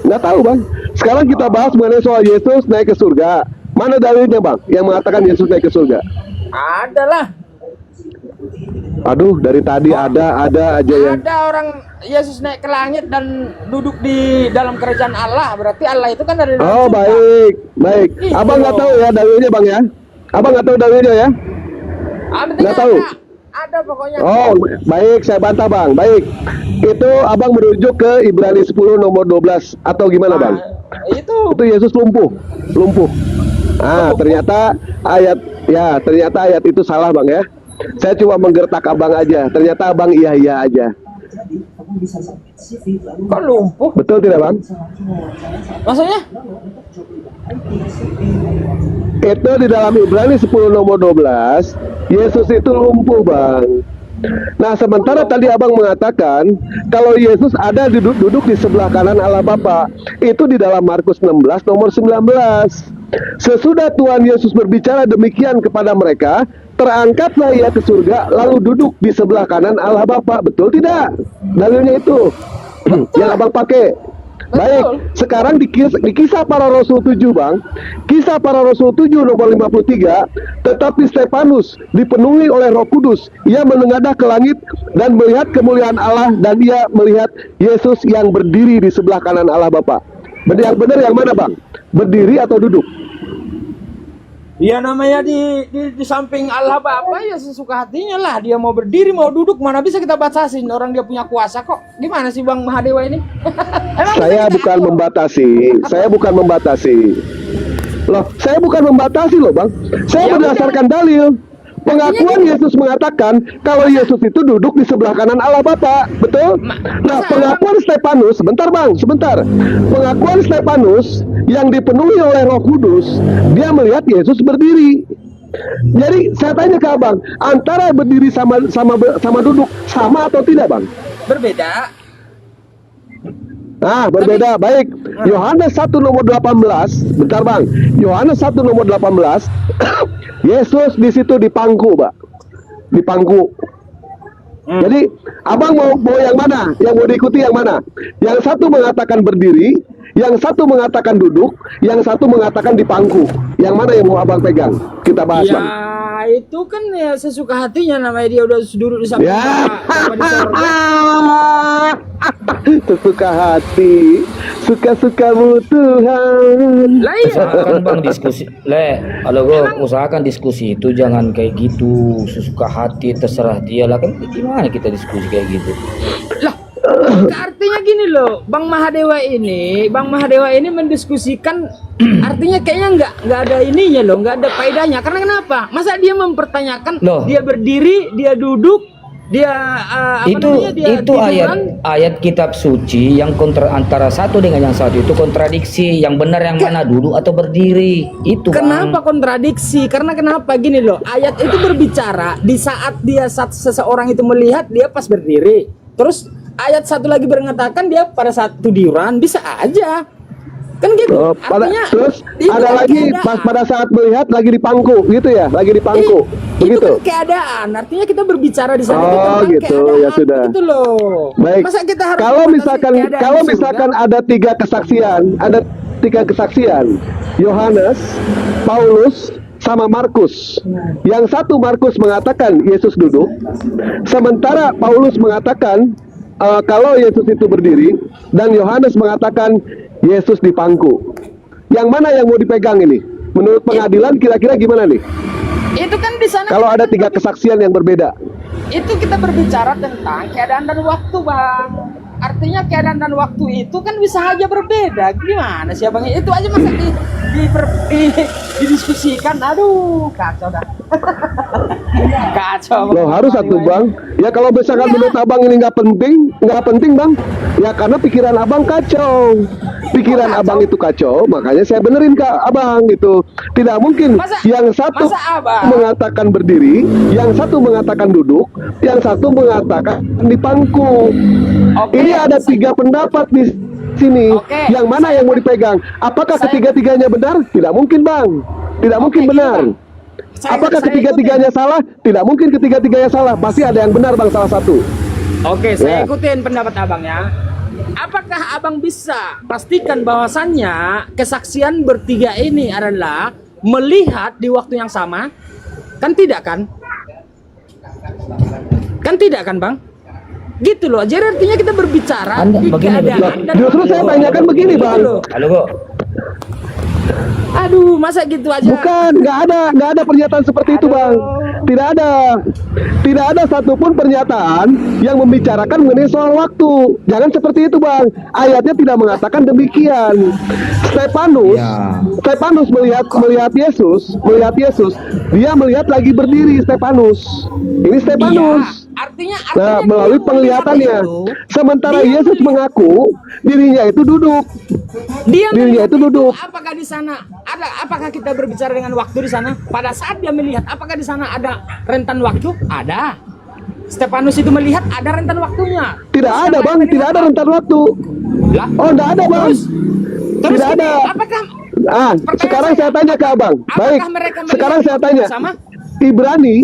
Nggak tahu bang. Sekarang kita bahas mengenai soal Yesus naik ke surga. Mana dalilnya bang yang mengatakan Yesus naik ke surga? Ada lah. Aduh, dari tadi ada aja ya. Ada orang Yesus naik ke langit dan duduk di dalam kerajaan Allah. Berarti Allah itu kan ada di dalam surga. Baik. Abang nggak tahu ya dalilnya bang ya? Abang nggak tahu dalilnya ya? Nggak tahu. Ada pokoknya. Baik, saya bantah bang. Baik, itu abang merujuk ke Ibrani 10 nomor 12 atau gimana bang? Itu Yesus lumpuh. Ternyata ayat itu salah bang ya. Saya cuma menggertak abang aja. Ternyata abang iya aja. Kok lumpuh? Betul tidak bang? Maksudnya? Itu di dalam Ibrani 10 nomor 12, Yesus itu lumpuh bang. Nah sementara tadi abang mengatakan kalau Yesus ada duduk di sebelah kanan Allah Bapa, itu di dalam Markus 16 nomor 19. Sesudah Tuhan Yesus berbicara demikian kepada mereka, terangkatlah ia ke surga lalu duduk di sebelah kanan Allah Bapa. Betul tidak? Dalilnya itu yang abang pakai. Baik, sekarang di kisah para Rasul 7 bang, kisah para Rasul 7 nomor 53, tetapi Stefanus dipenuhi oleh Roh Kudus, ia menengadah ke langit dan melihat kemuliaan Allah, dan ia melihat Yesus yang berdiri di sebelah kanan Allah Bapa. Yang benar yang mana bang? Berdiri atau duduk? Ya namanya di samping Allah Bapa ya sesuka hatinya lah. Dia mau berdiri mau duduk mana bisa kita batasin, orang dia punya kuasa kok. Gimana sih Bang Mahadewa ini? Saya bukan membatasi. Saya bukan membatasi. Loh, saya bukan membatasi loh bang. Saya Ya berdasarkan dalil. Pengakuan Yesus mengatakan kalau Yesus itu duduk di sebelah kanan Allah Bapa, betul? Nah, pengakuan Stefanus, sebentar bang, sebentar. Pengakuan Stefanus yang dipenuhi oleh Roh Kudus, dia melihat Yesus berdiri. Jadi saya tanya ke abang, antara berdiri sama duduk sama atau tidak bang? Berbeda. Nah, berbeda. Baik. Yohanes 1 nomor 18. Bentar, Bang. Yohanes 1 nomor 18. Yesus di situ di pangku, Pak. Di pangku. Jadi, Abang mau yang mana? Yang mau diikuti yang mana? Yang satu mengatakan berdiri, yang satu mengatakan duduk, yang satu mengatakan di pangku. Yang mana yang mau Abang pegang? Kita bahas, Ya Bang. itu kan ya sesuka hatinya, namanya dia udah duduk di samping Ya. Bapa di sorga. Sesuka hati, suka-sukamu Tuhan. Lah iya. Usahakan bang diskusi, kalau gue usahakan diskusi itu jangan kayak gitu, sesuka hati terserah dia lah, kan gimana kita diskusi kayak gitu? Lah, artinya gini loh, Bang Mahadewa ini mendiskusikan, artinya kayaknya nggak ada ininya loh, nggak ada faedahnya. Karena kenapa? Masa dia mempertanyakan, Loh. dia berdiri, dia duduk, dia dia itu tiduran. ayat kitab suci yang antara satu dengan yang satu itu kontradiksi. Yang benar yang mana, duduk atau berdiri? Itu Kenapa Bang. kontradiksi? Karena kenapa gini loh, ayat itu berbicara di saat seseorang itu melihat dia pas berdiri. Terus ayat satu lagi mengatakan dia pada saat tiduran, bisa aja. Kan gitu. Terus itu ada kan lagi keadaan. pas pada saat melihat lagi di pangku gitu ya, lagi di pangku. Itu Begitu. kan keadaan. Artinya kita berbicara di sana Oh, itu tentang gitu. keadaan. Ya sudah. Gitu loh. Baik. Masa kita harus Kalau membatasi misalkan keadaan kalau di surga? misalkan ada tiga kesaksian, Yohanes, Paulus, sama Markus. Yang satu Markus mengatakan Yesus duduk, sementara Paulus mengatakan kalau Yesus itu berdiri, dan Yohanes mengatakan Yesus di pangku. Yang mana yang mau dipegang ini? Menurut pengadilan kira-kira gimana nih? Itu kan di sana Kalau kita ada kan tiga kesaksian yang berbeda. itu kita berbicara tentang keadaan dan waktu, Bang. Artinya keadaan dan waktu itu kan bisa aja berbeda. Gimana sih Bang? Itu aja masa didiskusikan. Aduh, kacau dah. Kacau. Loh, harus satu bang. Ya kalau misalkan menurut abang ini nggak penting bang. Ya karena pikiran abang kacau. Pikiran abang itu kacau, makanya saya benerin ke abang gitu. Tidak mungkin yang satu abang mengatakan berdiri, yang satu mengatakan duduk, yang satu mengatakan di pangku. Ini ada tiga pendapat di sini. Yang mana yang mau dipegang? Apakah ketiga-tiganya benar? Tidak mungkin bang. Tidak mungkin benar. Apakah ketiga-tiganya salah? Tidak mungkin ketiga-tiganya salah. Pasti ada yang benar bang, salah satu. Oke, saya ikutin pendapat abang ya. Apakah abang bisa pastikan bahwasannya kesaksian bertiga ini adalah melihat di waktu yang sama? Kan tidak kan? Kan tidak kan bang? Gitu loh, jadi artinya kita berbicara di keadaan dan Justru saya tanyakan begini bang. Halo kok. Aduh, masa gitu aja? Bukan, nggak ada pernyataan seperti itu bang. Tidak ada satupun pernyataan yang membicarakan mengenai soal waktu. Jangan seperti itu, Bang. Ayatnya tidak mengatakan demikian. Stefanus melihat Yesus, dia melihat lagi berdiri Stefanus. Ini Stefanus. Artinya Nah, melalui penglihatannya. Sementara Yesus mengaku dirinya itu duduk. Dia Dirinya melihat itu duduk. apakah di sana apakah kita berbicara dengan waktu di sana? Pada saat dia melihat, apakah di sana ada rentan waktu? Ada. Stefanus itu melihat ada rentan waktunya. Tidak ada, Bang. Tidak ada rentan waktu. Lah, Oh, tidak ada, Bang. terus Tidak ini, ada. apakah Sekarang saya tanya ke Abang. Baik. mereka melihat Sekarang saya waktu tanya. yang sama? Ibrani.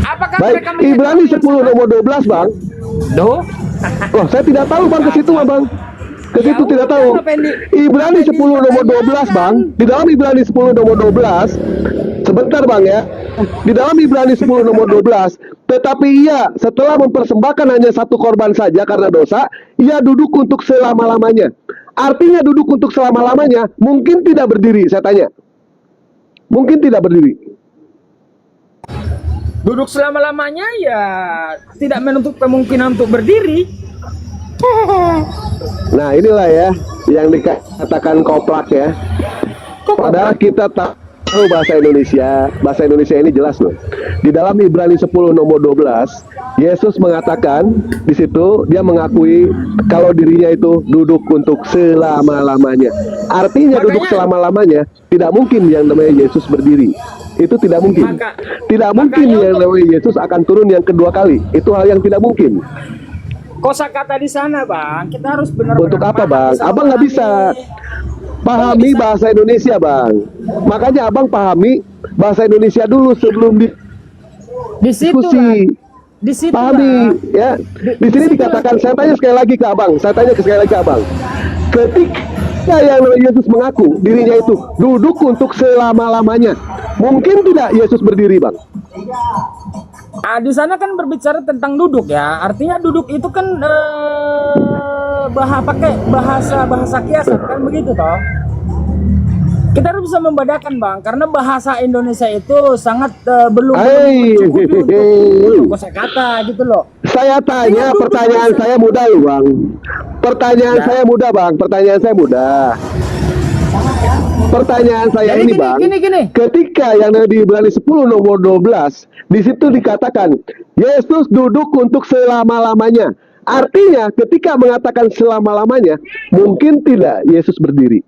Apakah Baik. mereka melihat Ibrani waktu yang 10 sama? nomor 12, Bang. Doh. Oh, saya tidak tahu, Bang, ke situ, Bang. Ke Ya situ tidak udah, tahu. apa yang di- Ibrani apa yang 10 nomor 12, Bang. Di dalam Ibrani 10 nomor 12. Sebentar, Bang, ya. Di dalam Ibrani 10 nomor 12, tetapi ia setelah mempersembahkan hanya satu korban saja karena dosa, ia duduk untuk selama-lamanya. Artinya duduk untuk selama-lamanya, mungkin tidak berdiri, saya tanya. Mungkin tidak berdiri. Duduk selama-lamanya ya tidak menutup kemungkinan untuk berdiri. Nah, inilah ya yang dikatakan koplak ya. Padahal kita tahu bahasa Indonesia. Bahasa Indonesia ini jelas loh. Di dalam Ibrani 10 nomor 12, Yesus mengatakan di situ dia mengakui kalau dirinya itu duduk untuk selama-lamanya. Artinya duduk selama-lamanya tidak mungkin yang namanya Yesus berdiri. Itu tidak mungkin. Tidak mungkin yang namanya Yesus akan turun yang kedua kali. Itu hal yang tidak mungkin. Kosakata di sana, Bang. Kita harus benar-benar Untuk apa, paham, Bang? bisa Abang nggak bisa pahami bahasa Indonesia, Bang. Makanya Abang pahami bahasa Indonesia dulu sebelum di situ lah. diskusi. Di situ Pahami, lah. ya. Di sini dikatakan, saya tanya sekali lagi ke Abang. Saya tanya sekali lagi ke Abang. Ketika yang Yesus mengaku dirinya itu duduk untuk selama-lamanya, mungkin tidak Yesus berdiri, Bang? Di sana kan berbicara tentang duduk ya. Artinya duduk itu kan pakai bahasa kiasan kan begitu toh. Kita harus bisa membedakan, Bang, karena bahasa Indonesia itu sangat belum mencukupi untuk kosakata gitu loh. Saya tanya, pertanyaan saya mudah loh, Bang. Pertanyaan saya mudah, Bang. Pertanyaan saya mudah. Pertanyaan saya Jadi ini, gini, Bang. gini. Ketika yang di Ibrani 10 nomor 12, di situ dikatakan Yesus duduk untuk selama-lamanya. Artinya ketika mengatakan selama-lamanya, mungkin tidak Yesus berdiri.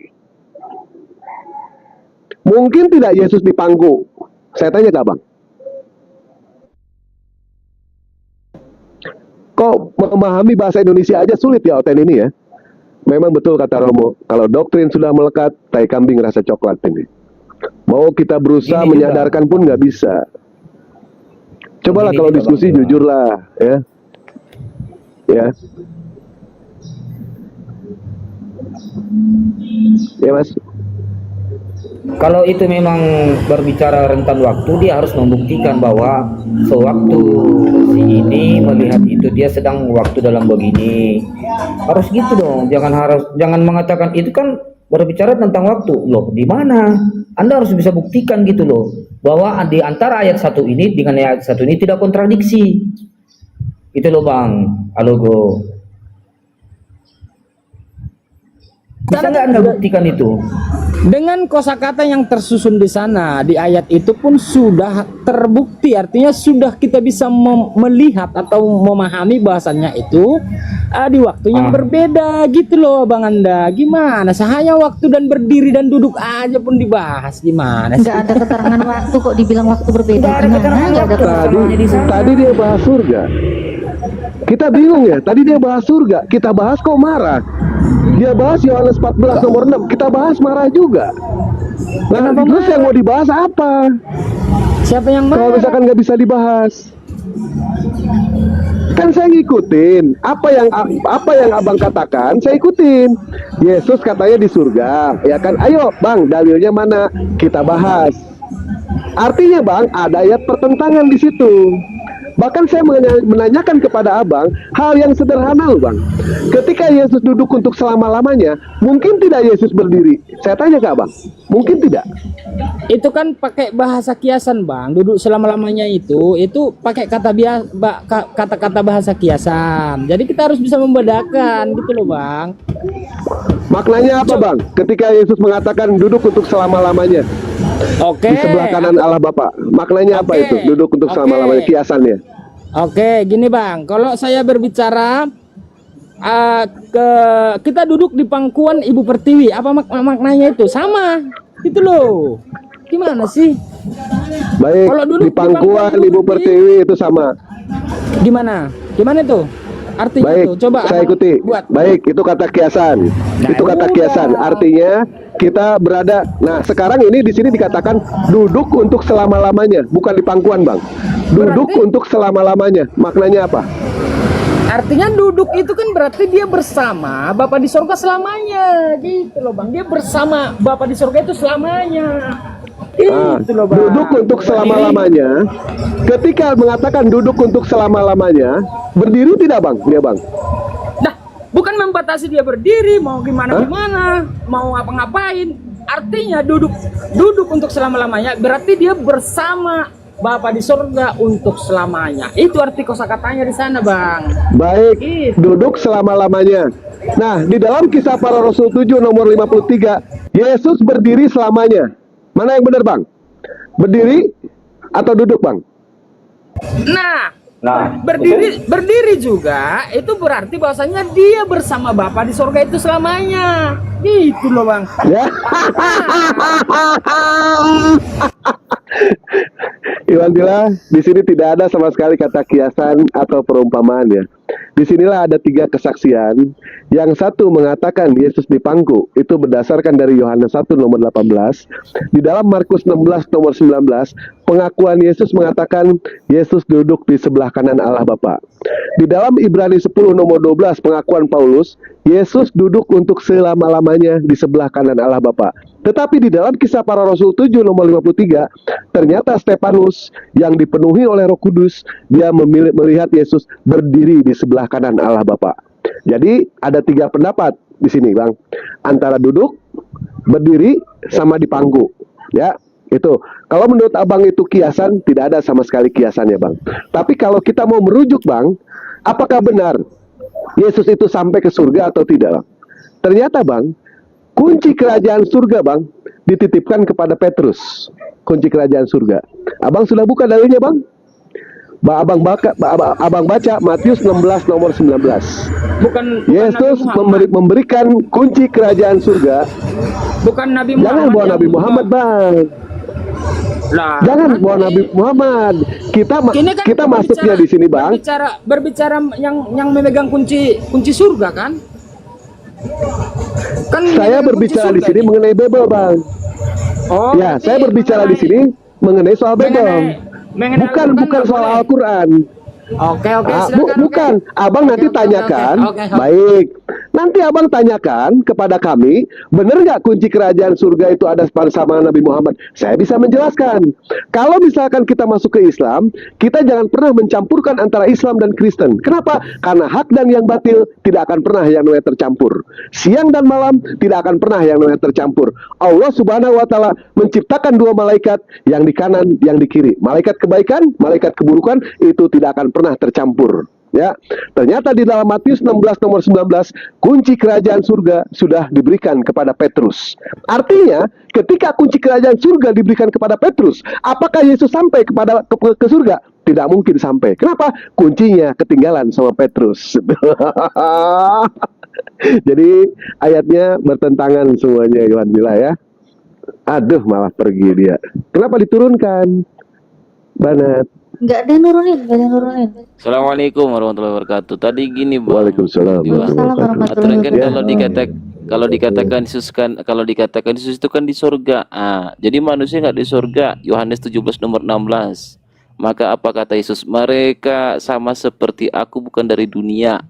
Mungkin tidak Yesus di panggung. Saya tanya ke Abang. Kok memahami bahasa Indonesia aja sulit ya Oten ini ya? Memang betul kata Romo, kalau doktrin sudah melekat, tai kambing rasa coklat ini. Mau kita berusaha menyadarkan pun nggak bisa. Cobalah kalau diskusi jujurlah, ya. Ya. Ya, Mas. Kalau itu memang berbicara rentan waktu, dia harus membuktikan bahwa sewaktu si ini melihat itu dia sedang waktu dalam begini. Harus gitu dong. Jangan mengatakan itu kan berbicara tentang waktu. Loh, di mana? Anda harus bisa buktikan gitu loh, bahwa di antara ayat satu ini dengan ayat satu ini tidak kontradiksi. Itu loh, Bang. Alogo. Bisa nggak Anda buktikan itu? Dengan kosakata yang tersusun di sana di ayat itu pun sudah terbukti, artinya sudah kita bisa melihat atau memahami bahasanya itu di waktu yang berbeda gitu loh, Bang Anda. Gimana? Sahaya waktu dan berdiri dan duduk aja pun dibahas, gimana sih? Nggak ada keterangan waktu kok dibilang waktu berbeda. Nggak ada keterangan Nggak ada waktu. keterangan. Tadi dia bahas surga. Kita bingung ya, tadi dia bahas surga, kita bahas kok marah. Dia bahas Yohanes 14 nomor 6, kita bahas marah juga. Nah, terus yang mau dibahas apa? Siapa yang Kalau marah? misalkan nggak bisa dibahas, kan saya ngikutin apa yang abang katakan, saya ikutin. Yesus katanya di surga, ya kan? Ayo bang, dalilnya mana? Kita bahas. Artinya bang, ada ayat pertentangan di situ. Bahkan saya menanyakan kepada abang hal yang sederhana loh bang. Ketika Yesus duduk untuk selama-lamanya, mungkin tidak Yesus berdiri? Saya tanya ke abang, mungkin tidak? Itu kan pakai bahasa kiasan bang, duduk selama-lamanya itu pakai kata-kata bahasa kiasan. Jadi kita harus bisa membedakan gitu loh bang. Maknanya apa bang? Ketika Yesus mengatakan duduk untuk selama-lamanya Oke. di sebelah kanan Allah Bapa, maknanya apa Oke. itu? Duduk untuk Oke. selama-lamanya, kiasannya. Oke, gini bang, kalau saya berbicara kita duduk di pangkuan Ibu Pertiwi, apa maknanya itu? Sama, gitu loh. Gimana sih? Baik, Kalau duduk di pangkuan Ibu Pertiwi itu sama. Gimana? Gimana itu? Artinya Baik, itu, coba saya abang ikuti. buat. Baik, itu kata kiasan. Nah, Itu kata udah. kiasan. Artinya kita berada. Nah, sekarang ini di sini dikatakan duduk untuk selama-lamanya, bukan di pangkuan, Bang. Duduk Berarti- untuk selama-lamanya. Maknanya apa? Artinya duduk itu kan berarti dia bersama Bapa di sorga selamanya, gitu loh bang. Dia bersama Bapa di sorga itu selamanya. Ah, Gitu loh bang. duduk untuk selama-lamanya. Ketika mengatakan duduk untuk selama-lamanya, berdiri tidak, Bang? Dia, Bang. Nah, bukan membatasi dia berdiri, mau gimana-gimana, mau ngapa-ngapain. Artinya duduk untuk selama-lamanya, berarti dia bersama Bapa di sorga untuk selamanya. Itu arti kosakatanya di sana, Bang. Baik, Gitu. duduk selama-lamanya. Nah, di dalam Kisah Para Rasul 7 nomor 53, Yesus berdiri selamanya. Mana yang benar, Bang? Berdiri atau duduk, Bang? Nah, berdiri juga itu berarti bahwasanya dia bersama Bapa di sorga itu selamanya. Gitu loh, Bang. Ya. Iwan Dila, di sini tidak ada sama sekali kata kiasan atau perumpamaan ya. Disinilah ada 3 kesaksian. Yang satu mengatakan Yesus dipangku, itu berdasarkan dari Yohanes 1 nomor 18. Di dalam Markus 16 nomor 19, pengakuan Yesus mengatakan Yesus duduk di sebelah kanan Allah Bapa. Di dalam Ibrani 10 nomor 12, pengakuan Paulus, Yesus duduk untuk selama-lamanya di sebelah kanan Allah Bapa. Tetapi di dalam Kisah Para Rasul 7 nomor 53, ternyata Stefanus yang dipenuhi oleh Roh Kudus, dia melihat Yesus berdiri di sebelah kanan Allah Bapa. Jadi ada 3 pendapat di sini, Bang. Antara duduk, berdiri, sama di pangku. Ya, itu. Kalau menurut Abang itu kiasan, tidak ada sama sekali kiasannya, Bang. Tapi kalau kita mau merujuk, Bang, apakah benar Yesus itu sampai ke surga atau tidak, Bang? Ternyata, Bang, kunci kerajaan surga, Bang, dititipkan kepada Petrus. Kunci kerajaan surga. Abang sudah buka dalilnya, Bang? Abang baca Matius 16 nomor 19. Bukan Yesus Nabi Muhammad. memberikan kunci kerajaan surga. Bukan Nabi Muhammad. Jangan bawa yang Nabi Muhammad, Bang. Lah, Jangan nanti. bawa Nabi Muhammad. Kita Ini kan kita masuknya di sini, Bang. Berbicara yang memegang kunci surga kan? Kan Saya memegang kunci berbicara di surga sini ini. mengenai Bible, Bang. Oh, Ya, berarti saya berbicara di sini mengenai soal Bible. Bukan soal Al-Quran. Oke, Bukan. silakan. Oke. Abang nanti Oke. tanyakan. Oke. Baik. Nanti abang tanyakan kepada kami, benar nggak kunci kerajaan surga itu ada bersama Nabi Muhammad? Saya bisa menjelaskan. Kalau misalkan kita masuk ke Islam, kita jangan pernah mencampurkan antara Islam dan Kristen. Kenapa? Karena hak dan yang batil tidak akan pernah yang namanya tercampur. Siang dan malam tidak akan pernah yang namanya tercampur. Allah Subhanahu wa Ta'ala menciptakan 2 malaikat, yang di kanan, yang di kiri. Malaikat kebaikan, malaikat keburukan, itu tidak akan pernah tercampur. Ya, ternyata di dalam Matius 16 nomor 19, kunci kerajaan surga sudah diberikan kepada Petrus. Artinya, ketika kunci kerajaan surga diberikan kepada Petrus, apakah Yesus sampai ke surga? Tidak mungkin sampai. Kenapa? Kuncinya ketinggalan sama Petrus. Jadi ayatnya bertentangan semuanya, Iwan Bila ya. Aduh, malah pergi dia. Kenapa diturunkan? Banat. Nggak ada yang nurunin. Assalamualaikum warahmatullahi wabarakatuh. Tadi gini, Bang. Waalaikumsalam. Waalaikumsalam warahmatullahi Aturan kan wabarakatuh. kalau dikatakan Yesus itu kan di surga. Jadi manusia nggak di surga. Yohanes 17 nomor 16. Maka apa kata Yesus? Mereka sama seperti aku, bukan dari dunia.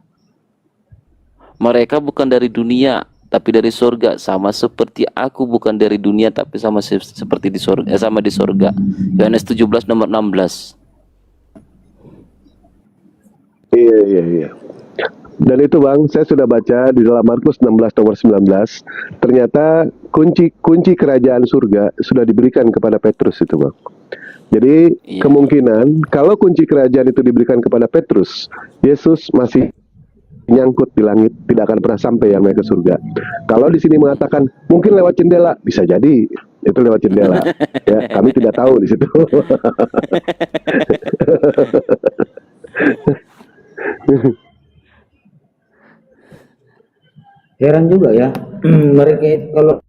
Mereka bukan dari dunia, tapi dari surga. Sama seperti aku, bukan dari dunia, tapi sama seperti di surga, sama di surga. Yohanes 17 nomor 16. Iya. Dan itu Bang, saya sudah baca di dalam Markus 16 nomor 19. Ternyata kunci kerajaan surga sudah diberikan kepada Petrus itu Bang. Jadi Iya. kemungkinan kalau kunci kerajaan itu diberikan kepada Petrus, Yesus masih nyangkut di langit, tidak akan pernah sampai yang naik ke surga. Kalau di sini mengatakan mungkin lewat jendela, bisa jadi itu lewat jendela. Ya, kami tidak tahu di situ. Heran juga ya, mereka kalau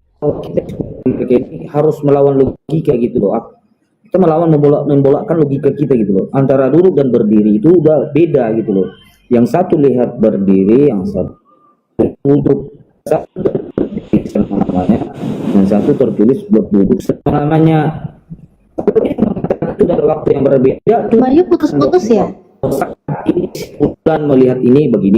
mereka ini harus melawan logika gitu loh. Kita melawan membolakkan logika kita gitu loh. Antara duduk dan berdiri itu udah beda gitu loh. Yang satu lihat berdiri, yang satu duduk, namanya, yang satu tertulis buat duduk namanya. Itu dari waktu yang berbeda. Bayu putus-putus ya? Saat ini bulan melihat ini begini,